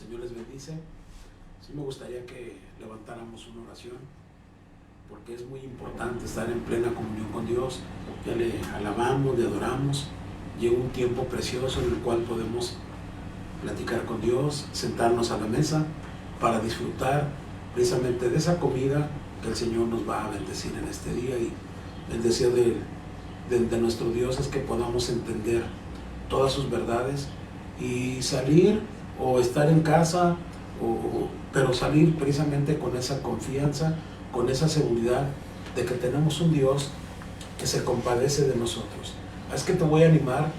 Señor les bendice. Sí me gustaría que levantáramos una oración, porque es muy importante estar en plena comunión con Dios. Ya le alabamos, le adoramos. Llega un tiempo precioso en el cual podemos platicar con Dios, sentarnos a la mesa para disfrutar precisamente de esa comida que el Señor nos va a bendecir en este día. Y el deseo de nuestro Dios es que podamos entender todas sus verdades y salir o estar en casa, pero salir precisamente con esa confianza, con esa seguridad de que tenemos un Dios que se compadece de nosotros. Es que te voy a animar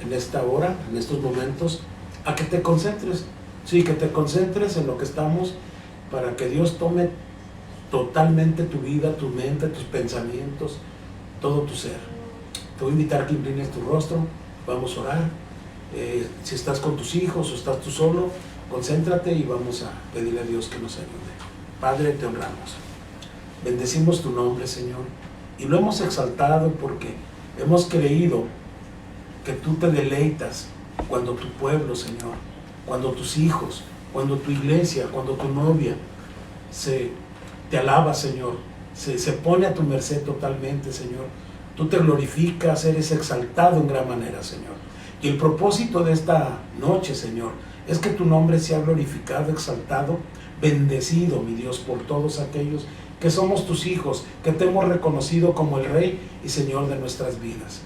en esta hora, en estos momentos, a que te concentres, sí, que te concentres en lo que estamos, para que Dios tome totalmente tu vida, tu mente, tus pensamientos, todo tu ser. Te voy a invitar a que inclines tu rostro, vamos a orar. Si estás con tus hijos o estás tú solo, concéntrate y vamos a pedirle a Dios que nos ayude. Padre, te honramos. Bendecimos tu nombre, Señor, y lo hemos exaltado porque hemos creído que tú te deleitas cuando tu pueblo, Señor, cuando tus hijos, cuando tu iglesia, cuando tu novia te alaba, Señor, se pone a tu merced totalmente, Señor. Tú te glorificas, eres exaltado en gran manera, Señor. Y el propósito de esta noche, Señor, es que tu nombre sea glorificado, exaltado, bendecido, mi Dios, por todos aquellos que somos tus hijos, que te hemos reconocido como el Rey y Señor de nuestras vidas.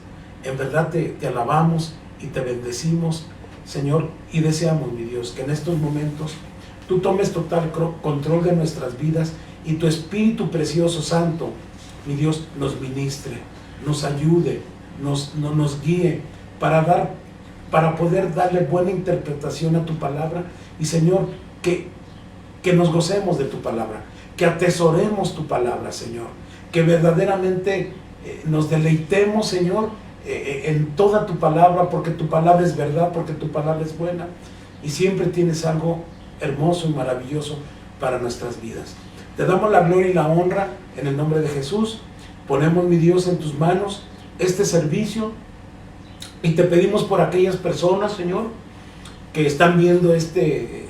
En verdad te alabamos y te bendecimos, Señor, y deseamos, mi Dios, que en estos momentos tú tomes total control de nuestras vidas y tu Espíritu Precioso Santo, mi Dios, nos ministre, nos ayude, nos guíe para poder darle buena interpretación a tu palabra. Y Señor, que nos gocemos de tu palabra, que atesoremos tu palabra, Señor, que verdaderamente nos deleitemos, Señor, en toda tu palabra, porque tu palabra es verdad, porque tu palabra es buena y siempre tienes algo hermoso y maravilloso para nuestras vidas. Te damos la gloria y la honra en el nombre de Jesús. Ponemos, mi Dios, en tus manos este servicio y te pedimos por aquellas personas, Señor, que están viendo este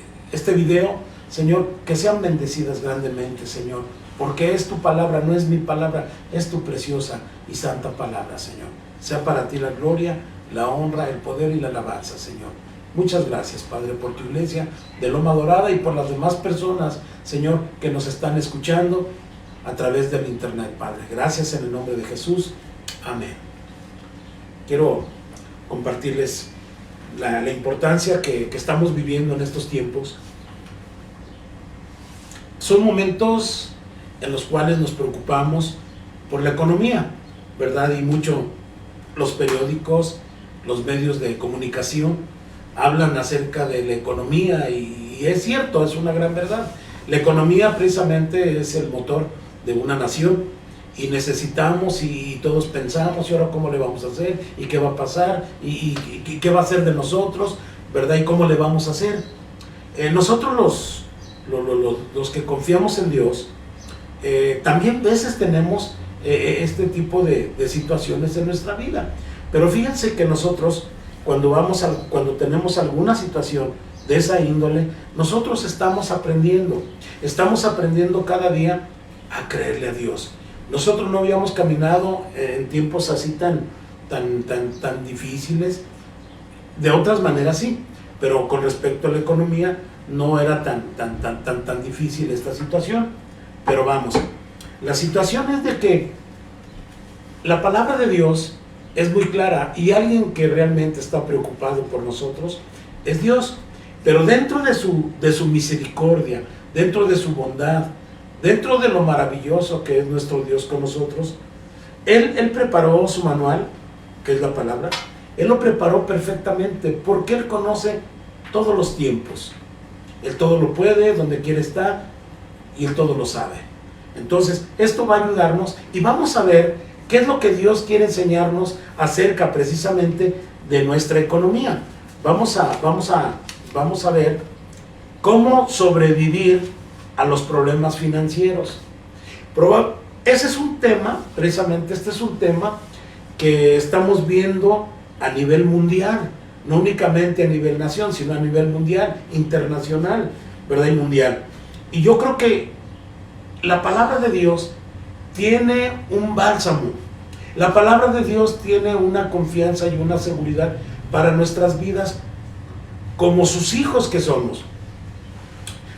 video, Señor, que sean bendecidas grandemente, Señor, porque es tu palabra, no es mi palabra, es tu preciosa y santa palabra, Señor. Sea para ti la gloria, la honra, el poder y la alabanza, Señor. Muchas gracias, Padre, por tu iglesia de Loma Dorada y por las demás personas, Señor, que nos están escuchando a través del internet, Padre. Gracias en el nombre de Jesús. Amén. Quiero compartirles la importancia que estamos viviendo en estos tiempos. Son momentos en los cuales nos preocupamos por la economía, ¿verdad? Y mucho los periódicos, los medios de comunicación hablan acerca de la economía y es cierto, es una gran verdad. La economía precisamente es el motor de una nación y necesitamos y todos pensamos, ¿y ahora cómo le vamos a hacer? ¿Y qué va a pasar? ¿Y qué va a hacer de nosotros? ¿Verdad? ¿Y cómo le vamos a hacer? Nosotros los que confiamos en Dios, también a veces tenemos este tipo de situaciones en nuestra vida. Pero fíjense que nosotros, cuando tenemos alguna situación de esa índole, nosotros estamos aprendiendo cada día a creerle a Dios. Nosotros no habíamos caminado en tiempos así tan difíciles. De otras maneras sí, pero con respecto a la economía no era tan difícil esta situación. Pero vamos, la situación es de que la palabra de Dios es muy clara y alguien que realmente está preocupado por nosotros es Dios. Pero dentro de su misericordia, dentro de su bondad, dentro de lo maravilloso que es nuestro Dios con nosotros, Él preparó su manual, que es la palabra. Él lo preparó perfectamente porque Él conoce todos los tiempos. Él todo lo puede, donde quiere estar, y Él todo lo sabe. Entonces, esto va a ayudarnos y vamos a ver qué es lo que Dios quiere enseñarnos acerca precisamente de nuestra economía. Vamos a ver cómo sobrevivir a los problemas financieros. Ese es un tema, precisamente este es un tema que estamos viendo a nivel mundial. no únicamente a nivel nación, sino a nivel mundial, internacional, ¿verdad? Y mundial. Y yo creo que la palabra de Dios tiene un bálsamo. La palabra de Dios tiene una confianza y una seguridad para nuestras vidas como sus hijos que somos.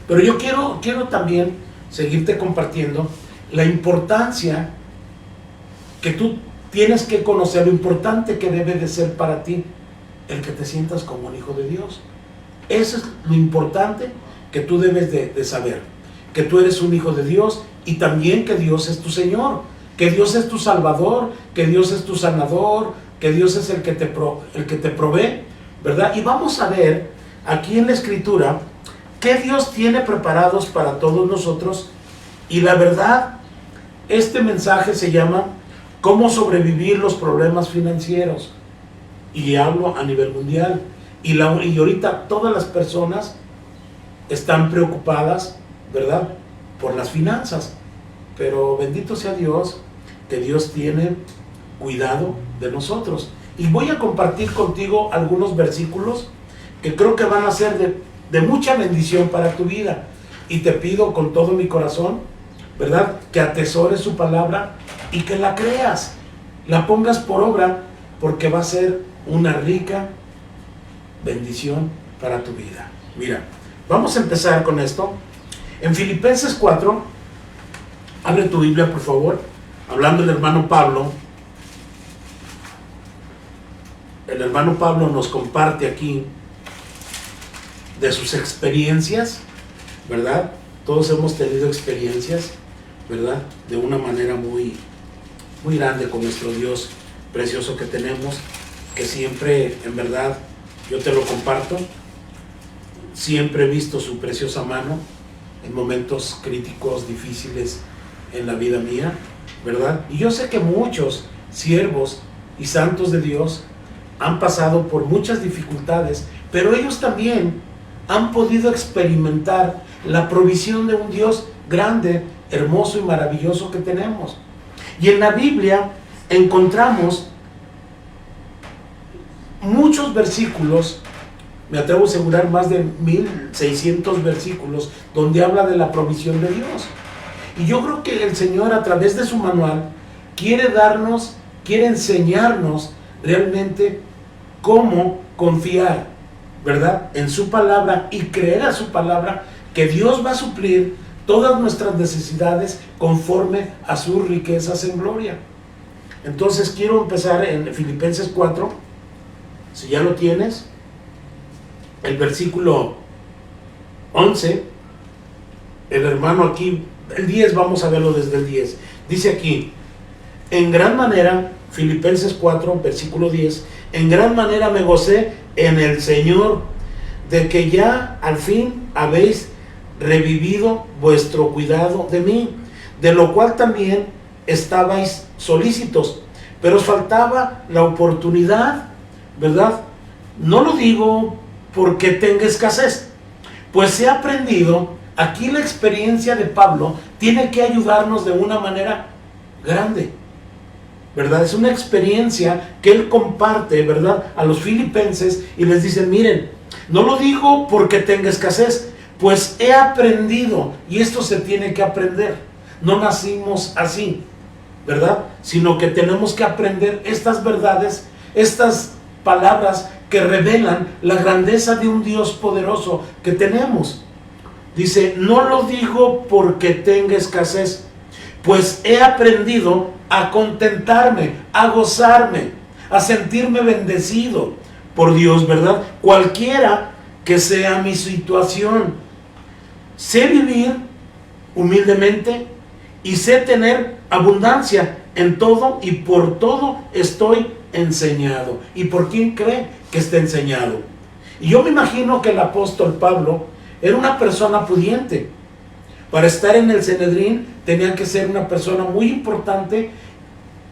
Pero yo quiero también seguirte compartiendo la importancia que tú tienes que conocer, lo importante que debe de ser para ti el que te sientas como un hijo de Dios. Eso es lo importante que tú debes de saber, que tú eres un hijo de Dios y también que Dios es tu Señor, que Dios es tu Salvador, que Dios es tu sanador, que Dios es el que te provee, ¿verdad? Y vamos a ver aquí en la Escritura qué Dios tiene preparados para todos nosotros. Y la verdad, este mensaje se llama ¿Cómo sobrevivir los problemas financieros? Y hablo a nivel mundial. Y ahorita todas las personas están preocupadas, ¿verdad?, por las finanzas. Pero bendito sea Dios, que Dios tiene cuidado de nosotros. Y voy a compartir contigo algunos versículos que creo que van a ser de mucha bendición para tu vida. Y te pido con todo mi corazón, ¿verdad?, que atesores su palabra y que la creas, la pongas por obra, porque va a ser una rica bendición para tu vida. Mira, vamos a empezar con esto. En Filipenses 4, abre tu Biblia por favor, hablando el hermano Pablo. El hermano Pablo nos comparte aquí de sus experiencias, ¿verdad? Todos hemos tenido experiencias, ¿verdad?, de una manera muy grande con nuestro Dios precioso que tenemos, que siempre, en verdad, yo te lo comparto, siempre he visto su preciosa mano en momentos críticos, difíciles en la vida mía, ¿verdad? Y yo sé que muchos siervos y santos de Dios han pasado por muchas dificultades, pero ellos también han podido experimentar la provisión de un Dios grande, hermoso y maravilloso que tenemos. Y en la Biblia encontramos muchos versículos, me atrevo a asegurar más de 1600 versículos, donde habla de la provisión de Dios. Y yo creo que el Señor, a través de su manual, quiere enseñarnos realmente cómo confiar, ¿verdad?, en su palabra y creer a su palabra, que Dios va a suplir todas nuestras necesidades conforme a sus riquezas en gloria. Entonces quiero empezar en Filipenses 4, si ya lo tienes, el versículo 11, el hermano aquí, el 10, vamos a verlo desde el 10, dice aquí, en gran manera, Filipenses 4, versículo 10, en gran manera me gocé en el Señor, de que ya al fin habéis revivido vuestro cuidado de mí, de lo cual también estabais solícitos, pero os faltaba la oportunidad, ¿verdad? No lo digo porque tenga escasez, pues he aprendido, aquí la experiencia de Pablo tiene que ayudarnos de una manera grande, ¿verdad? Es una experiencia que él comparte, ¿verdad?, a los filipenses, y les dice, miren, no lo digo porque tenga escasez, pues he aprendido, y esto se tiene que aprender, no nacimos así, ¿verdad?, sino que tenemos que aprender estas verdades, estas palabras que revelan la grandeza de un Dios poderoso que tenemos. Dice, no lo digo porque tenga escasez, pues he aprendido a contentarme, a gozarme, a sentirme bendecido por Dios, ¿verdad?, cualquiera que sea mi situación. Sé vivir humildemente y sé tener abundancia en todo, y por todo estoy enseñado. ¿Y por quién cree que está enseñado? Y yo me imagino que el apóstol Pablo era una persona pudiente. Para estar en el Sanedrín tenía que ser una persona muy importante,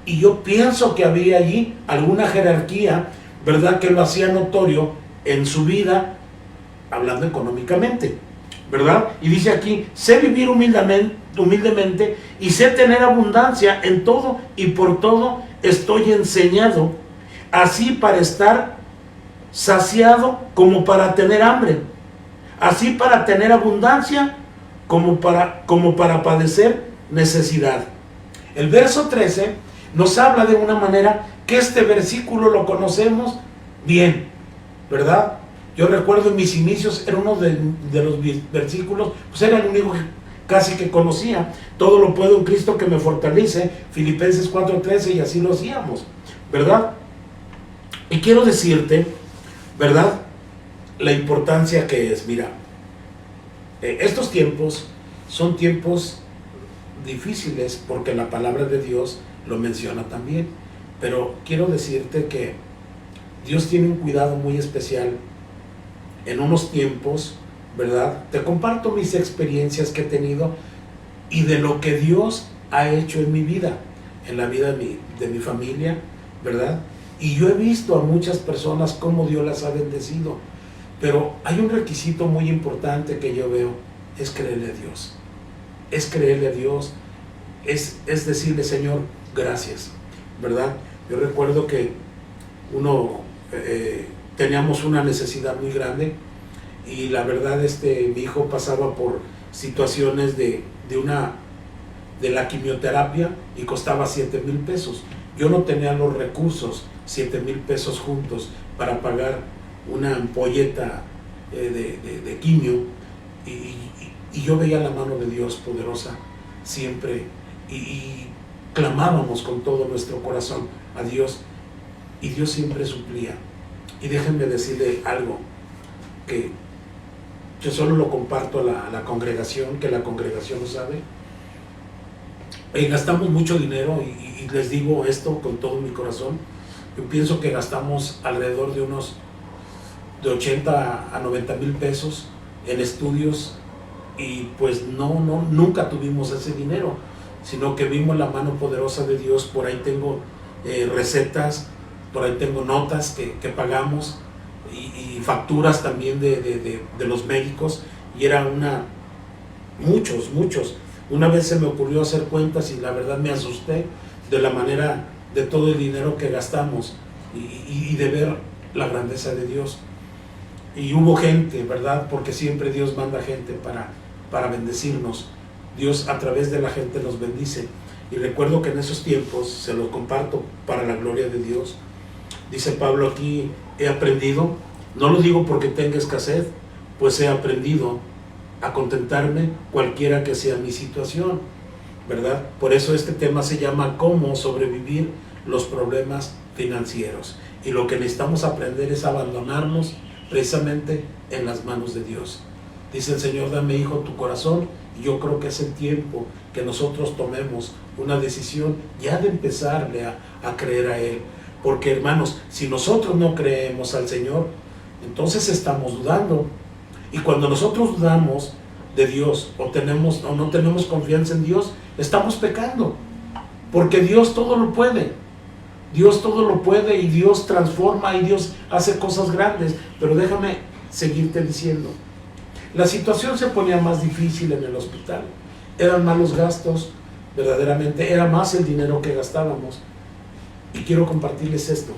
y yo pienso que había allí alguna jerarquía, ¿verdad?, que lo hacía notorio en su vida, hablando económicamente, ¿verdad? Y dice aquí, sé vivir humildemente y sé tener abundancia en todo, y por todo estoy enseñado, así para estar saciado como para tener hambre, así para tener abundancia como para padecer necesidad. El verso 13 nos habla de una manera que este versículo lo conocemos bien, ¿verdad? Yo recuerdo en mis inicios, era uno de los versículos, pues era el único que casi que conocía. Todo lo puedo en Cristo que me fortalece, Filipenses 4:13, y así lo hacíamos, ¿verdad? Y quiero decirte, ¿verdad?, la importancia que es. Mira, estos tiempos son tiempos difíciles porque la palabra de Dios lo menciona también, pero quiero decirte que Dios tiene un cuidado muy especial en unos tiempos, ¿verdad? Te comparto mis experiencias que he tenido y de lo que Dios ha hecho en mi vida, en la vida de mi familia, ¿verdad? Y yo he visto a muchas personas cómo Dios las ha bendecido, pero hay un requisito muy importante que yo veo, es creerle a Dios. Es creerle a Dios, es decirle, Señor, gracias, ¿verdad? Yo recuerdo que teníamos una necesidad muy grande y la verdad mi hijo pasaba por situaciones de la quimioterapia y costaba 7,000 pesos. Yo no tenía los recursos, 7,000 pesos juntos para pagar una ampolleta de quimio, y yo veía la mano de Dios poderosa siempre, y clamábamos con todo nuestro corazón a Dios, y Dios siempre suplía. Y déjenme decirle algo que yo solo lo comparto a la congregación, que la congregación lo sabe. Gastamos mucho dinero, y les digo esto con todo mi corazón. Yo pienso que gastamos alrededor de 80 a 90 mil pesos en estudios, y pues nunca tuvimos ese dinero, sino que vimos la mano poderosa de Dios. Por ahí tengo recetas, por ahí tengo notas que pagamos, y facturas también de los médicos, y era muchos. Una vez se me ocurrió hacer cuentas y la verdad me asusté de la manera, de todo el dinero que gastamos, y de ver la grandeza de Dios. Y hubo gente, ¿verdad? Porque siempre Dios manda gente para bendecirnos. Dios a través de la gente nos bendice. Y recuerdo que en esos tiempos, se lo comparto para la gloria de Dios, dice Pablo aquí, he aprendido, no lo digo porque tenga escasez, pues he aprendido a contentarme cualquiera que sea mi situación, ¿verdad? Por eso este tema se llama cómo sobrevivir los problemas financieros. Y lo que necesitamos aprender es abandonarnos precisamente en las manos de Dios. Dice el Señor, dame, hijo, tu corazón, y yo creo que es el tiempo que nosotros tomemos una decisión ya de empezarle a creer a Él. Porque, hermanos, si nosotros no creemos al Señor, entonces estamos dudando. Y cuando nosotros dudamos de Dios, o no tenemos confianza en Dios, estamos pecando. Porque Dios todo lo puede. Dios todo lo puede, y Dios transforma, y Dios hace cosas grandes. Pero déjame seguirte diciendo. La situación se ponía más difícil en el hospital. Eran malos gastos, verdaderamente. Era más el dinero que gastábamos. Y quiero compartirles esto.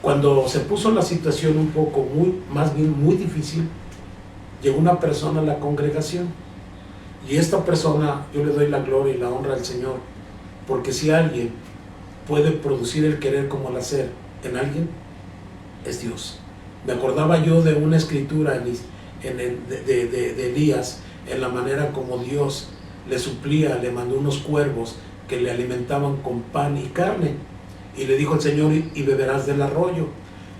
Cuando se puso la situación un poco, más bien muy difícil, llegó una persona a la congregación. Y esta persona, yo le doy la gloria y la honra al Señor, porque si alguien puede producir el querer como el hacer en alguien, es Dios. Me acordaba yo de una escritura de Elías, en la manera como Dios le suplía, le mandó unos cuervos que le alimentaban con pan y carne, y le dijo el Señor, y beberás del arroyo.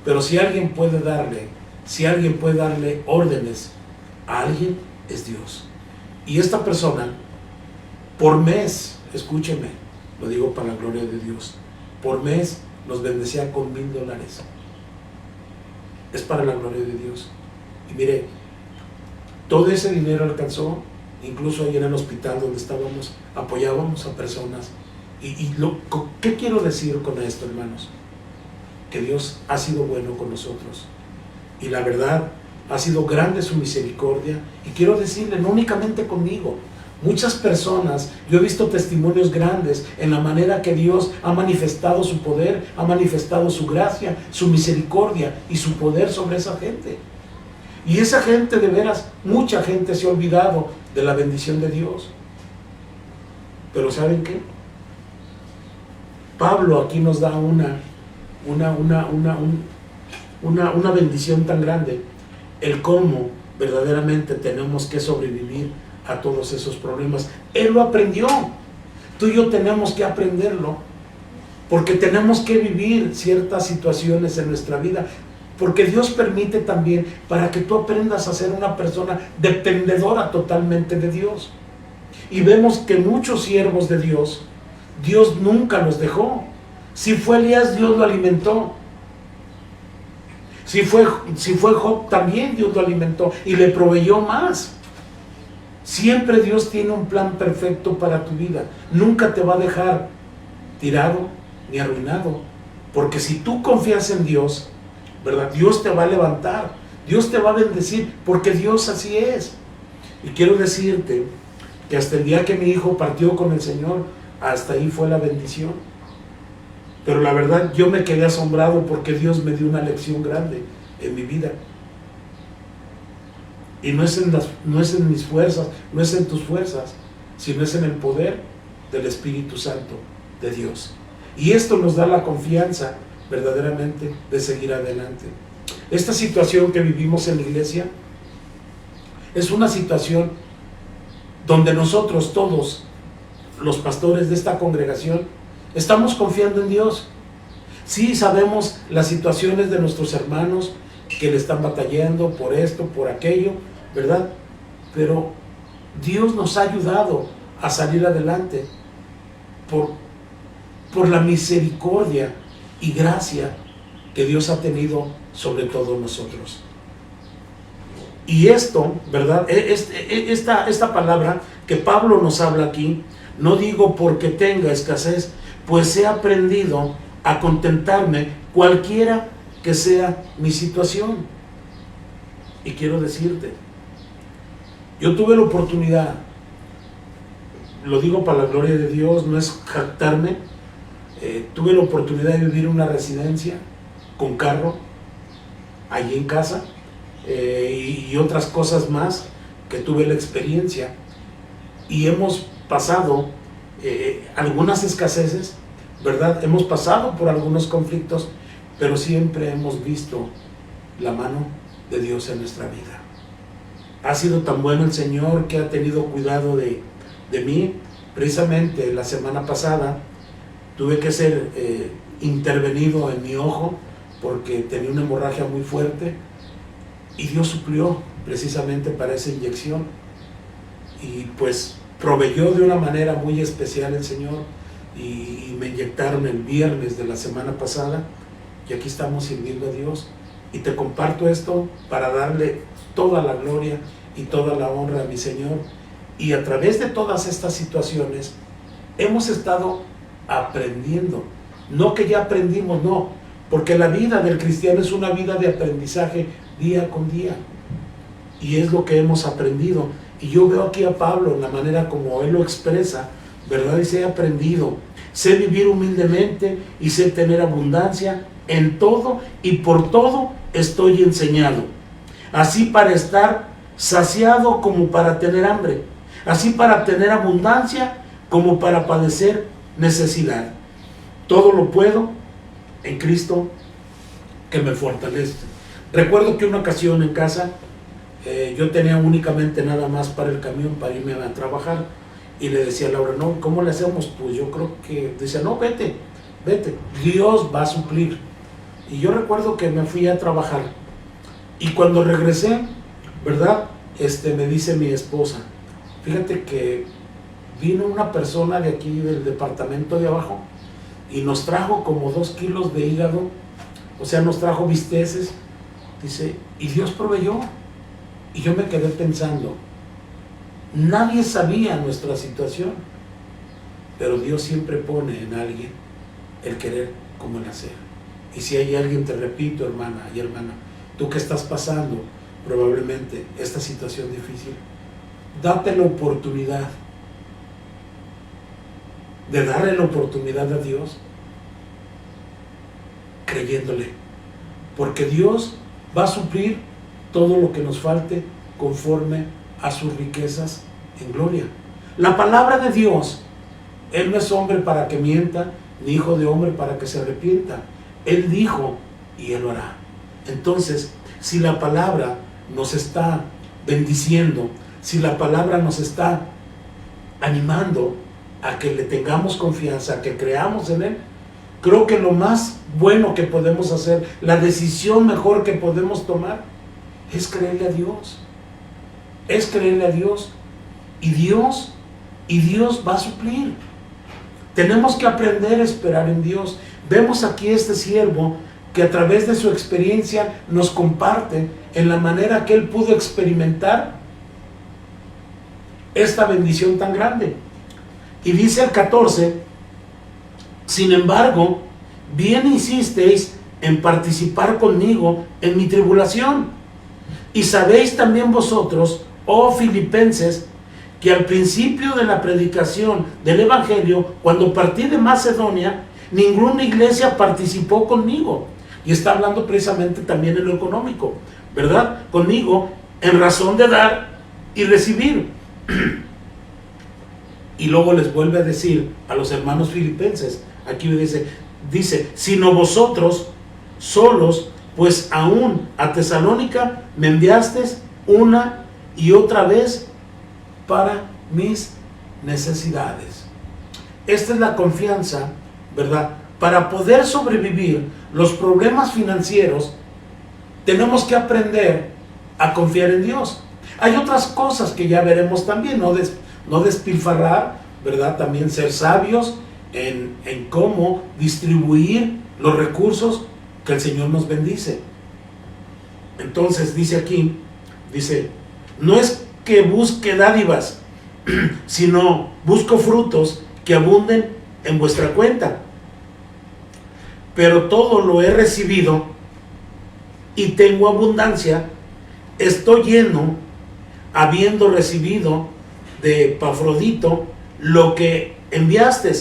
Pero si alguien puede darle órdenes a alguien, es Dios. Y esta persona, por mes, escúcheme, lo digo para la gloria de Dios, por mes nos bendecía con $1,000. Es para la gloria de Dios. Y mire, todo ese dinero alcanzó, incluso ahí en el hospital donde estábamos, apoyábamos a personas. ¿Qué quiero decir con esto, hermanos? Que Dios ha sido bueno con nosotros. Y la verdad, ha sido grande su misericordia. Y quiero decirle, no únicamente conmigo, Muchas personas, yo he visto testimonios grandes en la manera que Dios ha manifestado su poder, ha manifestado su gracia, su misericordia y su poder sobre esa gente. Y esa gente, de veras, mucha gente se ha olvidado de la bendición de Dios. Pero ¿saben qué? Pablo aquí nos da una bendición tan grande, el cómo verdaderamente tenemos que sobrevivir a todos esos problemas. Él lo aprendió. Tú y yo tenemos que aprenderlo, porque tenemos que vivir ciertas situaciones en nuestra vida, porque Dios permite también para que tú aprendas a ser una persona dependedora totalmente de Dios. Y vemos que muchos siervos de Dios, Dios nunca los dejó. Si fue Elías, Dios lo alimentó. Si fue Job, también Dios lo alimentó y le proveyó más. Siempre Dios tiene un plan perfecto para tu vida. Nunca te va a dejar tirado ni arruinado. Porque si tú confías en Dios, ¿verdad? Dios te va a levantar. Dios te va a bendecir, porque Dios así es. Y quiero decirte que hasta el día que mi hijo partió con el Señor, hasta ahí fue la bendición. Pero la verdad, yo me quedé asombrado porque Dios me dio una lección grande en mi vida. Y no es en mis fuerzas, no es en tus fuerzas, sino es en el poder del Espíritu Santo de Dios. Y esto nos da la confianza verdaderamente de seguir adelante. Esta situación que vivimos en la iglesia es una situación donde nosotros todos, los pastores de esta congregación, estamos confiando en Dios. Sí, sabemos las situaciones de nuestros hermanos que le están batallando por esto, por aquello, ¿verdad? Pero Dios nos ha ayudado a salir adelante por la misericordia y gracia que Dios ha tenido sobre todos nosotros. Y esto, ¿verdad? Esta palabra que Pablo nos habla aquí, no digo porque tenga escasez, pues he aprendido a contentarme cualquiera que sea mi situación. Y quiero decirte, yo tuve la oportunidad, lo digo para la gloria de Dios, no es jactarme, tuve la oportunidad de vivir en una residencia con carro, allí en casa, y otras cosas más que tuve la experiencia, y hemos pasado algunas escaseces, ¿verdad? Hemos pasado por algunos conflictos, pero siempre hemos visto la mano de Dios en nuestra vida. Ha sido tan bueno el Señor que ha tenido cuidado de mí. Precisamente la semana pasada tuve que ser intervenido en mi ojo porque tenía una hemorragia muy fuerte, y Dios suplió precisamente para esa inyección, y pues proveyó de una manera muy especial el Señor, y me inyectaron el viernes de la semana pasada, y aquí estamos sirviendo a Dios. Y te comparto esto para darle toda la gloria y toda la honra a mi Señor. Y a través de todas estas situaciones hemos estado aprendiendo. No que ya aprendimos, no, porque la vida del cristiano es una vida de aprendizaje día con día, y es lo que hemos aprendido. Y yo veo aquí a Pablo en la manera como él lo expresa, ¿verdad? Dice: he aprendido, sé vivir humildemente y sé tener abundancia en todo, y por todo estoy enseñado, así para estar saciado como para tener hambre, así para tener abundancia como para padecer necesidad. Todo lo puedo en Cristo que me fortalece. Recuerdo que una ocasión en casa, yo tenía únicamente nada más para el camión para irme a trabajar, y le decía a Laura: no, ¿cómo le hacemos? Pues yo creo que, dice: no, vete, Dios va a suplir. Y yo recuerdo que me fui a trabajar, y cuando regresé, ¿verdad? Me dice mi esposa: fíjate que vino una persona de aquí del departamento de abajo y nos trajo como 2 kilos de hígado, o sea, nos trajo bisteces, dice, y Dios proveyó. Y yo me quedé pensando, nadie sabía nuestra situación, pero Dios siempre pone en alguien el querer como el hacer. Y si hay alguien, te repito, hermana y hermana, tú que estás pasando probablemente esta situación difícil, date la oportunidad de darle la oportunidad a Dios, creyéndole, porque Dios va a suplir todo lo que nos falte conforme a sus riquezas en gloria. La palabra de Dios, Él no es hombre para que mienta, ni hijo de hombre para que se arrepienta. Él dijo y Él lo hará. Entonces, si la palabra nos está bendiciendo, si la palabra nos está animando a que le tengamos confianza, a que creamos en Él, creo que lo más bueno que podemos hacer, la decisión mejor que podemos tomar, es creerle a Dios. Es creerle a Dios. Y Dios va a suplir. Tenemos que aprender a esperar en Dios. Vemos aquí este siervo que a través de su experiencia nos comparte en la manera que él pudo experimentar esta bendición tan grande. Y dice el 14: sin embargo, bien hicisteis en participar conmigo en mi tribulación. Y sabéis también vosotros, oh filipenses, que al principio de la predicación del Evangelio, cuando partí de Macedonia, ninguna iglesia participó conmigo. Y está hablando precisamente también en lo económico, ¿verdad? Conmigo, en razón de dar y recibir. Y luego les vuelve a decir a los hermanos filipenses, aquí dice, sino vosotros solos, pues aún a Tesalónica me enviasteis una y otra vez para mis necesidades. Esta es la confianza, ¿verdad? Para poder sobrevivir los problemas financieros, tenemos que aprender a confiar en Dios. Hay otras cosas que ya veremos también, no despilfarrar, ¿verdad? También ser sabios en cómo distribuir los recursos que el Señor nos bendice. Entonces dice aquí, no es que busque dádivas, sino busco frutos que abunden en vuestra cuenta. Pero todo lo he recibido y tengo abundancia, estoy lleno, habiendo recibido de Epafrodito lo que enviaste,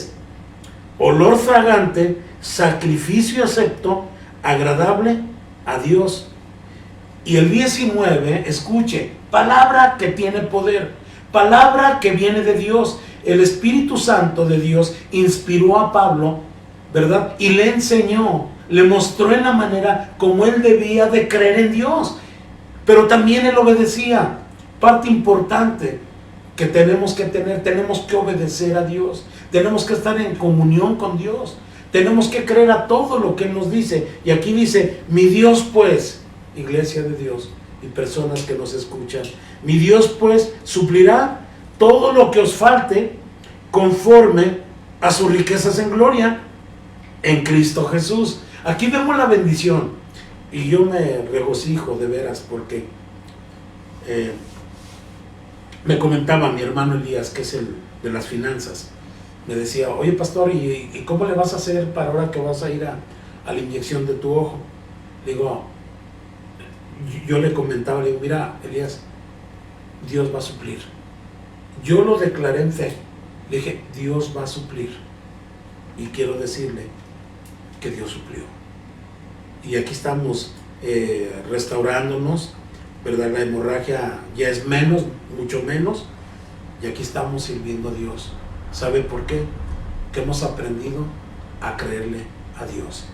olor fragante, sacrificio acepto, agradable a Dios. Y el 19, escuche, palabra que tiene poder, palabra que viene de Dios. El Espíritu Santo de Dios inspiró a Pablo, ¿verdad? Y le enseñó, le mostró en la manera como él debía de creer en Dios. Pero también él obedecía. Parte importante que tenemos que tener, tenemos que obedecer a Dios. Tenemos que estar en comunión con Dios. Tenemos que creer a todo lo que Él nos dice. Y aquí dice, mi Dios pues, iglesia de Dios y personas que nos escuchan, mi Dios pues suplirá todo lo que os falte conforme a sus riquezas en gloria en Cristo Jesús. Aquí vemos la bendición y yo me regocijo de veras porque me comentaba mi hermano Elías, que es el de las finanzas, me decía, oye pastor, ¿y cómo le vas a hacer para ahora que vas a ir a la inyección de tu ojo? Digo, yo le comentaba, le digo, mira Elías, Dios va a suplir. Yo lo declaré en fe, le dije, Dios va a suplir. Y quiero decirle que Dios suplió. Y aquí estamos restaurándonos, ¿verdad? La hemorragia ya es menos, mucho menos, y aquí estamos sirviendo a Dios. ¿Sabe por qué? Que hemos aprendido a creerle a Dios.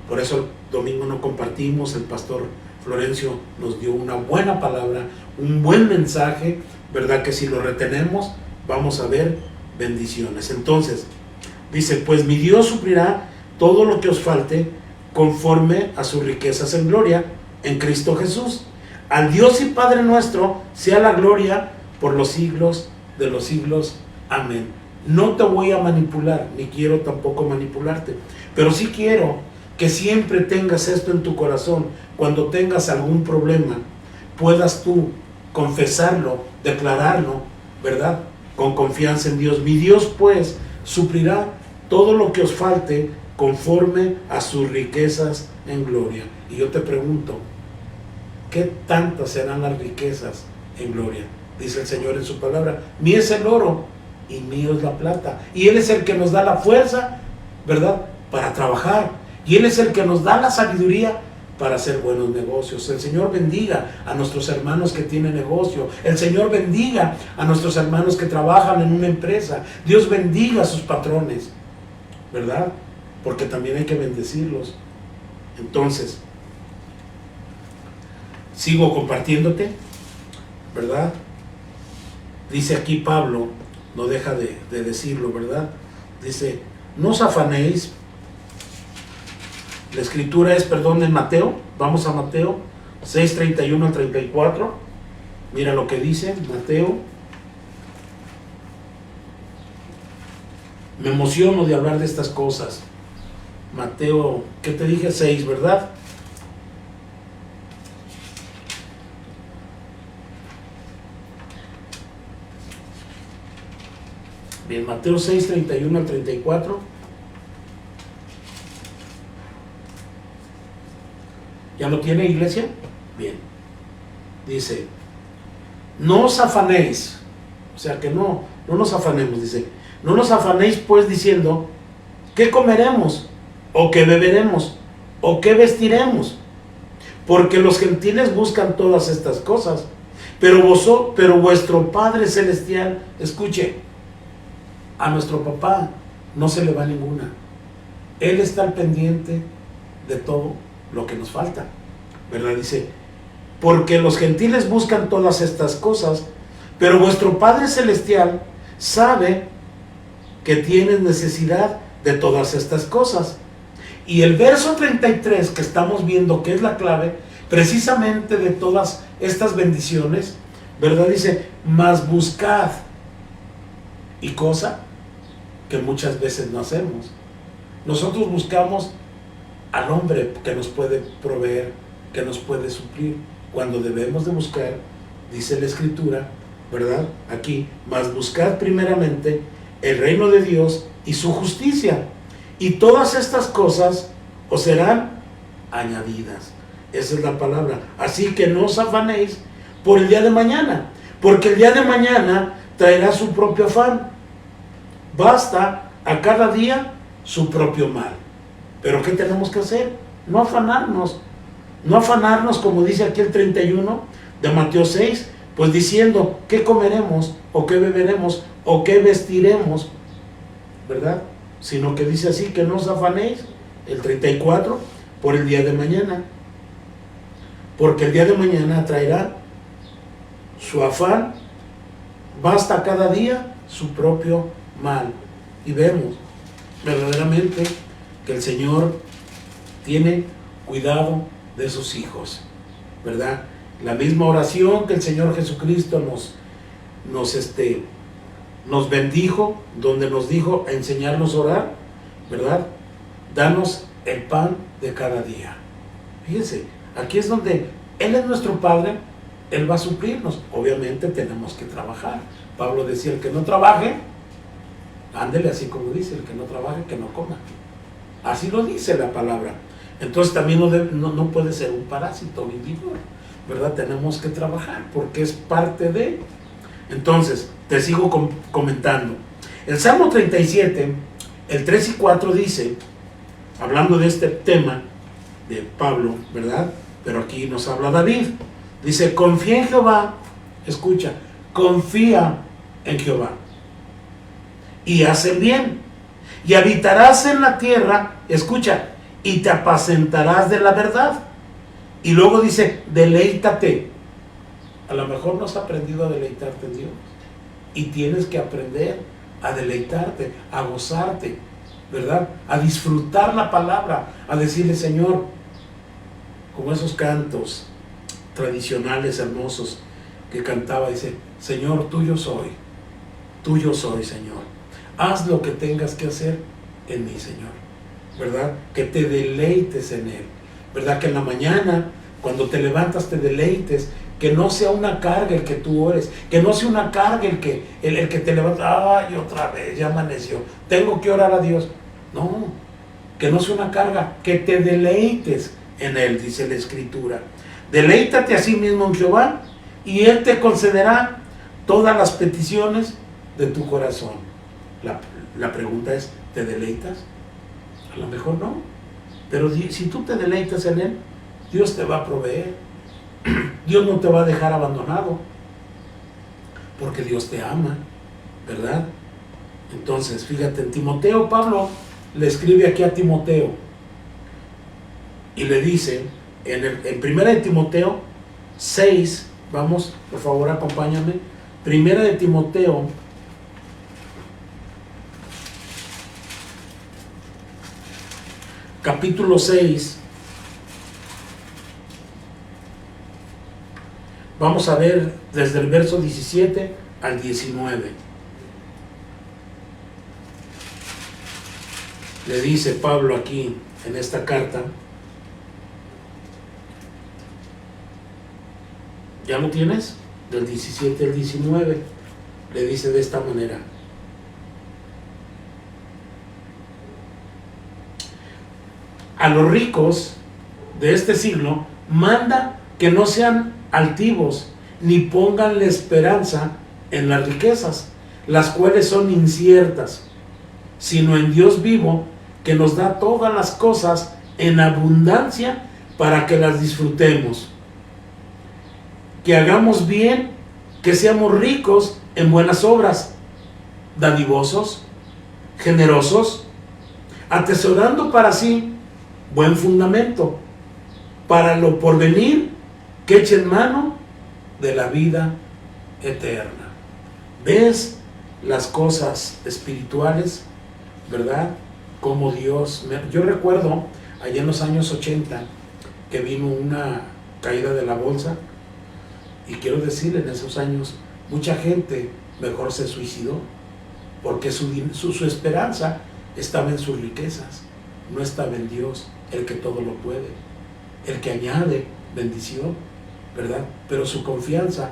Por eso el domingo no compartimos, el pastor Florencio nos dio una buena palabra, un buen mensaje, ¿verdad? Que si lo retenemos vamos a ver bendiciones. Entonces, dice, pues mi Dios suplirá todo lo que os falte conforme a sus riquezas en gloria en Cristo Jesús. Al Dios y Padre nuestro sea la gloria por los siglos de los siglos. Amén. No te voy a manipular, ni quiero tampoco manipularte, pero sí quiero que siempre tengas esto en tu corazón. Cuando tengas algún problema, puedas tú confesarlo, declararlo, ¿verdad? Con confianza en Dios. Mi Dios pues suplirá todo lo que os falte conforme a sus riquezas en gloria. Y yo te pregunto, ¿qué tantas serán las riquezas en gloria? Dice el Señor en su palabra, mi es el oro y mío es la plata. Y Él es el que nos da la fuerza, ¿verdad?, para trabajar. Y Él es el que nos da la sabiduría para hacer buenos negocios. El Señor bendiga a nuestros hermanos que tienen negocio. El Señor bendiga a nuestros hermanos que trabajan en una empresa. Dios bendiga a sus patrones, ¿verdad? Porque también hay que bendecirlos. Entonces, sigo compartiéndote, ¿verdad? Dice aquí Pablo, no deja de decirlo, ¿verdad? Dice, no os afanéis. La escritura es, perdón, en Mateo. Vamos a Mateo 6, 31 al 34. Mira lo que dice Mateo. Me emociono de hablar de estas cosas. Mateo, ¿qué te dije? 6, ¿verdad? Bien, Mateo 6, 31 al 34. ¿Ya lo tiene, iglesia? Bien. Dice, no os afanéis. O sea que no nos afanemos, dice. No nos afanéis pues diciendo, ¿qué comeremos? ¿O qué beberemos? ¿O qué vestiremos? Porque los gentiles buscan todas estas cosas. Pero vuestro Padre Celestial, escuche, a nuestro papá no se le va ninguna. Él está al pendiente de todo lo que nos falta, ¿verdad? Dice, porque los gentiles buscan todas estas cosas, pero vuestro Padre Celestial sabe que tienes necesidad de todas estas cosas. Y el verso 33 que estamos viendo, que es la clave precisamente de todas estas bendiciones, ¿verdad? Dice, mas buscad, y cosa que muchas veces no hacemos. Nosotros buscamos al hombre que nos puede proveer, que nos puede suplir, cuando debemos de buscar, dice la escritura, ¿verdad? Aquí, mas buscad primeramente el reino de Dios y su justicia, y todas estas cosas os serán añadidas. Esa es la palabra. Así que no os afanéis por el día de mañana, porque el día de mañana traerá su propio afán. Basta a cada día su propio mal. Pero ¿qué tenemos que hacer? No afanarnos. No afanarnos, como dice aquí el 31 de Mateo 6, pues diciendo, ¿qué comeremos? ¿O qué beberemos? ¿O qué vestiremos? ¿Verdad? Sino que dice así, que no os afanéis, el 34, por el día de mañana. Porque el día de mañana traerá su afán. Basta cada día su propio mal. Y vemos verdaderamente que el Señor tiene cuidado de sus hijos, ¿verdad? La misma oración que el Señor Jesucristo nos bendijo, donde nos dijo a enseñarnos a orar, ¿verdad? Danos el pan de cada día. Fíjense, aquí es donde Él es nuestro Padre, Él va a suplirnos. Obviamente tenemos que trabajar. Pablo decía, el que no trabaje, ándele así como dice, el que no trabaje, que no coma. Así lo dice la palabra. Entonces también no puede ser un parásito vividor, ¿verdad? Tenemos que trabajar porque es parte de. Entonces, te sigo comentando. El Salmo 37, el 3 y 4 dice, hablando de este tema de Pablo, ¿verdad? Pero aquí nos habla David. Dice, confía en Jehová, escucha, confía en Jehová y haz el bien, y habitarás en la tierra, escucha, y te apacentarás de la verdad. Y luego dice, deleítate. A lo mejor no has aprendido a deleitarte en Dios, y tienes que aprender a deleitarte, a gozarte, ¿verdad? A disfrutar la palabra, a decirle, Señor, como esos cantos tradicionales hermosos que cantaba, dice, Señor, tuyo soy, Señor. Haz lo que tengas que hacer en mí, Señor, ¿verdad? Que te deleites en Él, ¿verdad? Que en la mañana, cuando te levantas, te deleites, que no sea una carga el que tú ores, que no sea una carga el que te levanta, ay, otra vez, ya amaneció, tengo que orar a Dios. No, que no sea una carga, que te deleites en Él, dice la Escritura. Deleítate a sí mismo en Jehová, y Él te concederá todas las peticiones de tu corazón. La pregunta es, ¿te deleitas? A lo mejor no, pero si tú te deleitas en Él, Dios te va a proveer. Dios no te va a dejar abandonado, porque Dios te ama, ¿verdad? Entonces, fíjate, en Timoteo, Pablo le escribe aquí a Timoteo y le dice, en primera de Timoteo 6, vamos, por favor, acompáñame, primera de Timoteo, capítulo 6, vamos a ver desde el verso 17 al 19. Le dice Pablo aquí en esta carta, ¿ya lo tienes? Del 17 al 19, le dice de esta manera: a los ricos de este siglo manda que no sean altivos, ni pongan la esperanza en las riquezas, las cuales son inciertas, sino en Dios vivo, que nos da todas las cosas en abundancia para que las disfrutemos. Que hagamos bien, que seamos ricos en buenas obras, dadivosos, generosos, atesorando para sí buen fundamento, para lo porvenir, que echen mano de la vida eterna. ¿Ves las cosas espirituales, verdad? Como Dios... Yo recuerdo allá en los años 80 que vino una caída de la bolsa, y quiero decirle, en esos años mucha gente mejor se suicidó, porque su esperanza estaba en sus riquezas, no estaba en Dios, el que todo lo puede, el que añade bendición, ¿verdad? Pero su confianza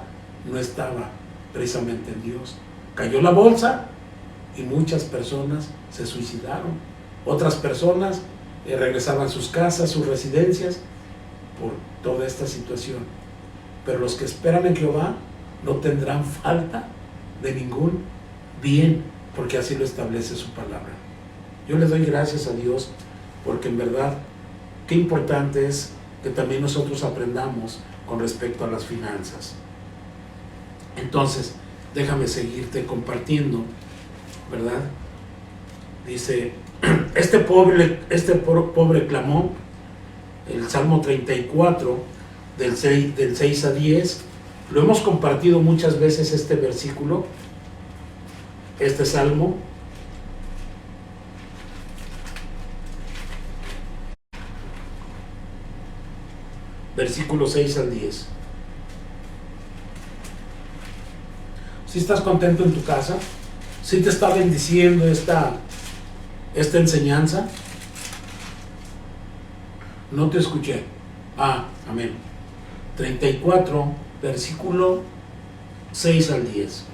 no estaba precisamente en Dios. Cayó la bolsa y muchas personas se suicidaron. Otras personas regresaban a sus casas, sus residencias, por toda esta situación. Pero los que esperan en Jehová no tendrán falta de ningún bien, porque así lo establece su palabra. Yo le doy gracias a Dios, porque en verdad, qué importante es que también nosotros aprendamos con respecto a las finanzas. Entonces, déjame seguirte compartiendo, ¿verdad? Dice, este pobre clamó, el Salmo 34, del 6 a 10, lo hemos compartido muchas veces este versículo, este Salmo. Versículo 6 al 10. ¿Sí estás contento en tu casa? ¿Sí te está bendiciendo esta enseñanza? No te escuché. Amén. 34, versículo 6 al 10.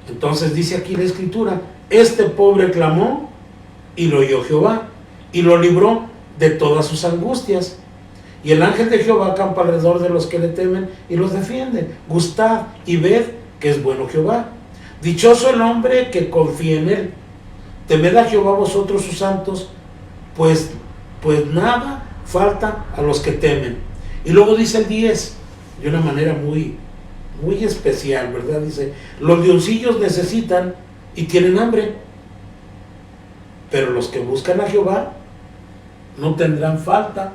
Entonces dice aquí la escritura: este pobre clamó y lo oyó Jehová y lo libró de todas sus angustias. Y el ángel de Jehová acampa alrededor de los que le temen y los defiende. Gustad y ved que es bueno Jehová. Dichoso el hombre que confía en él. Temed a Jehová vosotros sus santos, pues nada falta a los que temen. Y luego dice el 10, de una manera muy, muy especial, ¿verdad? Dice, los leoncillos necesitan y tienen hambre, pero los que buscan a Jehová no tendrán falta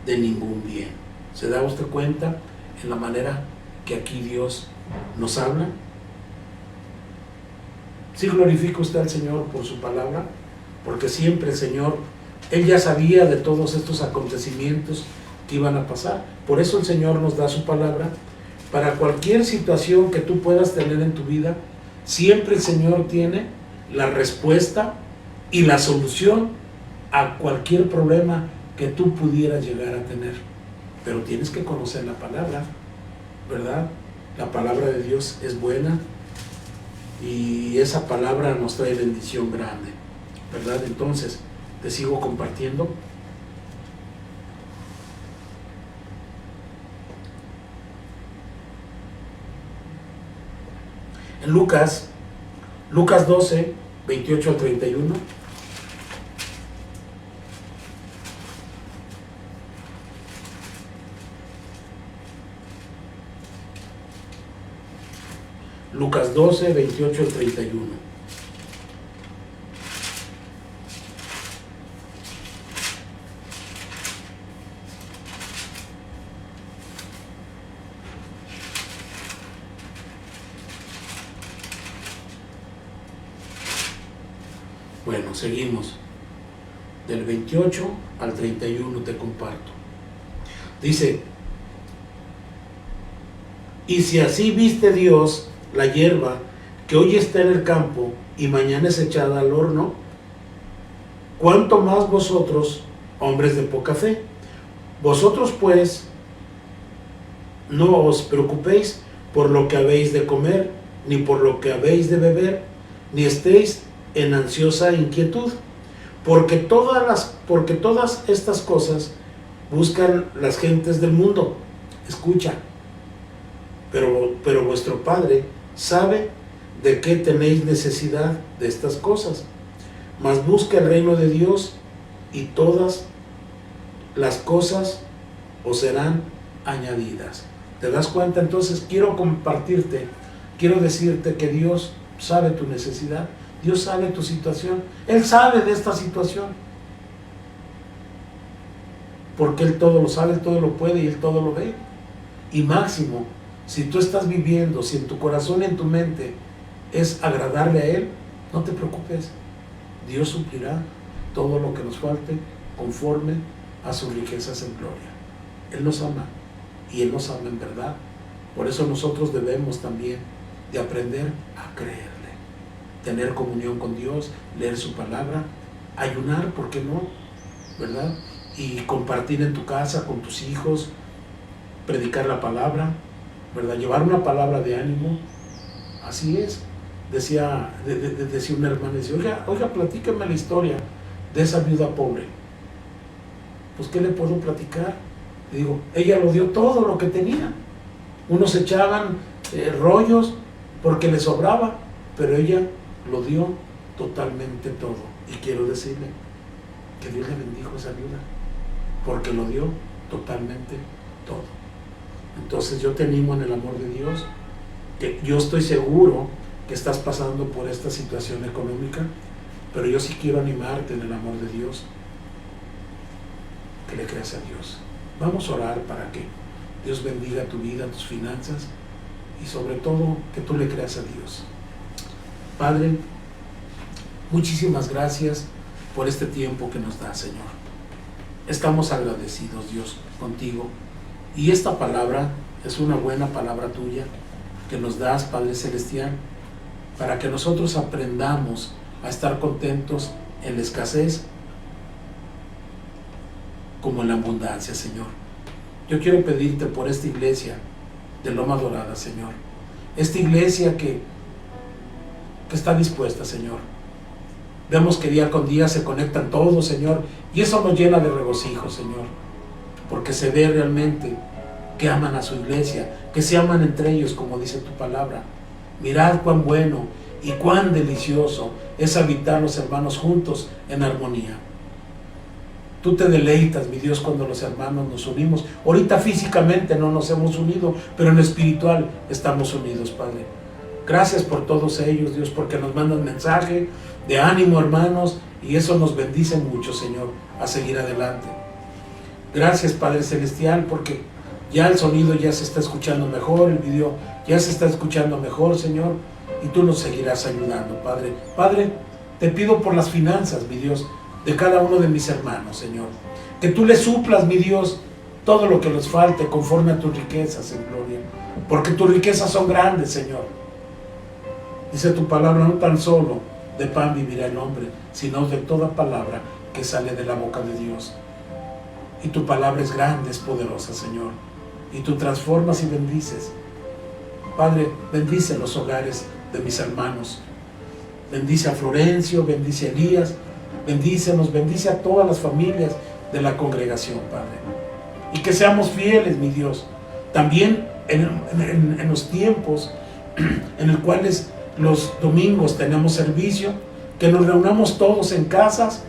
de ningún bien. ¿Se da usted cuenta en la manera que aquí Dios nos habla? ¿Sí glorifica usted al Señor por su palabra? Porque siempre el Señor, Él ya sabía de todos estos acontecimientos que iban a pasar. Por eso el Señor nos da su palabra. Para cualquier situación que tú puedas tener en tu vida, siempre el Señor tiene la respuesta y la solución a cualquier problema que tú pudieras llegar a tener. Pero tienes que conocer la palabra, ¿verdad? La palabra de Dios es buena y esa palabra nos trae bendición grande, ¿verdad? Entonces, te sigo compartiendo. En Lucas 12, 28 al 31. Lucas 12, 28 al 31. Bueno, seguimos. Del 28 al 31 te comparto. Dice: y si así viste Dios la hierba que hoy está en el campo y mañana es echada al horno, ¿cuánto más vosotros, hombres de poca fe? Vosotros pues no os preocupéis por lo que habéis de comer, ni por lo que habéis de beber, ni estéis en ansiosa inquietud, porque todas estas cosas buscan las gentes del mundo. Escucha, pero vuestro Padre sabe de qué tenéis necesidad de estas cosas. Mas busca el reino de Dios y todas las cosas os serán añadidas. ¿Te das cuenta? Entonces quiero decirte que Dios sabe tu necesidad, Dios sabe tu situación, Él sabe de esta situación, porque Él todo lo sabe, Él todo lo puede y Él todo lo ve. Y máximo, si tú estás viviendo, si en tu corazón y en tu mente es agradarle a Él, no te preocupes, Dios suplirá todo lo que nos falte conforme a sus riquezas en gloria. Él nos ama y Él nos ama en verdad. Por eso nosotros debemos también de aprender a creerle, tener comunión con Dios, leer su palabra, ayunar, ¿por qué no? ¿Verdad? Y compartir en tu casa con tus hijos, predicar la palabra, ¿verdad? Llevar una palabra de ánimo. Así es. Decía una hermana, decía, oiga, platíqueme la historia de esa viuda pobre. Pues, ¿qué le puedo platicar? Le digo, ella lo dio todo lo que tenía. Unos echaban rollos porque le sobraba, pero ella lo dio totalmente todo. Y quiero decirle que Dios le bendijo a esa viuda, porque lo dio totalmente todo. Entonces yo te animo en el amor de Dios, que yo estoy seguro que estás pasando por esta situación económica, pero yo sí quiero animarte en el amor de Dios, que le creas a Dios. Vamos a orar para que Dios bendiga tu vida, tus finanzas, y sobre todo que tú le creas a Dios. Padre, muchísimas gracias por este tiempo que nos da, Señor. Estamos agradecidos, Dios, contigo, y esta palabra es una buena palabra tuya que nos das, Padre Celestial, para que nosotros aprendamos a estar contentos en la escasez como en la abundancia, Señor. Yo quiero pedirte por esta iglesia de Loma Dorada, Señor, esta iglesia que está dispuesta, Señor. Vemos que día con día se conectan todos, Señor, y eso nos llena de regocijo, Señor, porque se ve realmente que aman a su iglesia, que se aman entre ellos, como dice tu palabra. Mirad cuán bueno y cuán delicioso es habitar los hermanos juntos en armonía. Tú te deleitas, mi Dios, cuando los hermanos nos unimos. Ahorita físicamente no nos hemos unido, pero en lo espiritual estamos unidos, Padre. Gracias por todos ellos, Dios, porque nos mandan mensaje de ánimo, hermanos, y eso nos bendice mucho, Señor, a seguir adelante. Gracias, Padre Celestial, porque ya el sonido ya se está escuchando mejor, el video ya se está escuchando mejor, Señor, y tú nos seguirás ayudando, Padre. Padre, te pido por las finanzas, mi Dios, de cada uno de mis hermanos, Señor. Que tú les suplas, mi Dios, todo lo que les falte conforme a tus riquezas en gloria. Porque tus riquezas son grandes, Señor. Dice tu palabra, no tan solo de pan vivirá el hombre, sino de toda palabra que sale de la boca de Dios. Y tu palabra es grande, es poderosa, Señor. Y tú transformas y bendices. Padre, bendice los hogares de mis hermanos. Bendice a Florencio, bendice a Elías, bendícenos, bendice a todas las familias de la congregación, Padre. Y que seamos fieles, mi Dios, también en los tiempos en el cual los domingos tenemos servicio, que nos reunamos todos en casas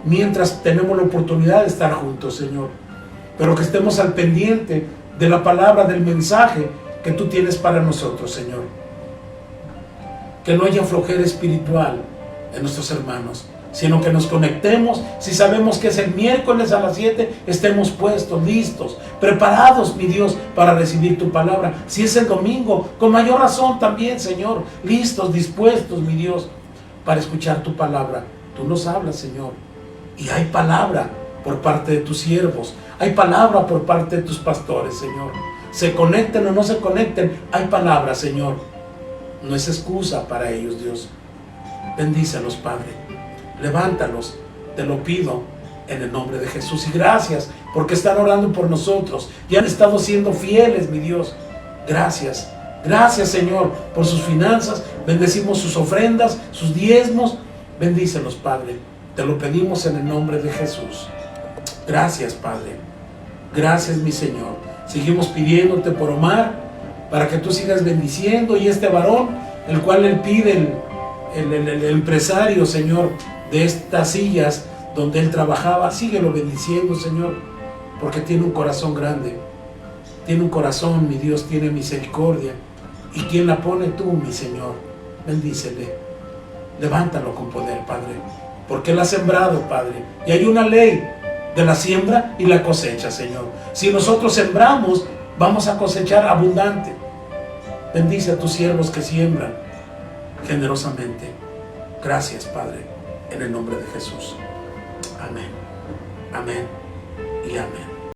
mientras tenemos la oportunidad de estar juntos, Señor, pero que estemos al pendiente de la palabra, del mensaje que tú tienes para nosotros, Señor. Que no haya flojera espiritual en nuestros hermanos, sino que nos conectemos. Si sabemos que es el miércoles a las 7, estemos puestos, listos, preparados, mi Dios, para recibir tu palabra. Si es el domingo, con mayor razón también, Señor, listos, dispuestos, mi Dios, para escuchar tu palabra. Tú nos hablas, Señor, y hay palabra por parte de tus siervos, hay palabra por parte de tus pastores, Señor. Se conecten o no se conecten, hay palabra, Señor. No es excusa para ellos, Dios. Bendícelos, Padre. Levántalos, te lo pido en el nombre de Jesús. Y gracias porque están orando por nosotros y han estado siendo fieles, mi Dios. Gracias, gracias, Señor, por sus finanzas. Bendecimos sus ofrendas, sus diezmos. Bendícelos, Padre. Te lo pedimos en el nombre de Jesús. Gracias, Padre. Gracias, mi Señor. Seguimos pidiéndote por Omar, para que tú sigas bendiciendo, y este varón, el cual él pide, el empresario, Señor, de estas sillas donde él trabajaba, síguelo bendiciendo, Señor, porque tiene un corazón grande, tiene un corazón, mi Dios, tiene misericordia, y quien la pone tú, mi Señor, bendícele, levántalo con poder, Padre, porque él ha sembrado, Padre, y hay una ley de la siembra y la cosecha, Señor. Si nosotros sembramos, vamos a cosechar abundante. Bendice a tus siervos que siembran generosamente. Gracias, Padre, en el nombre de Jesús. Amén, amén y amén.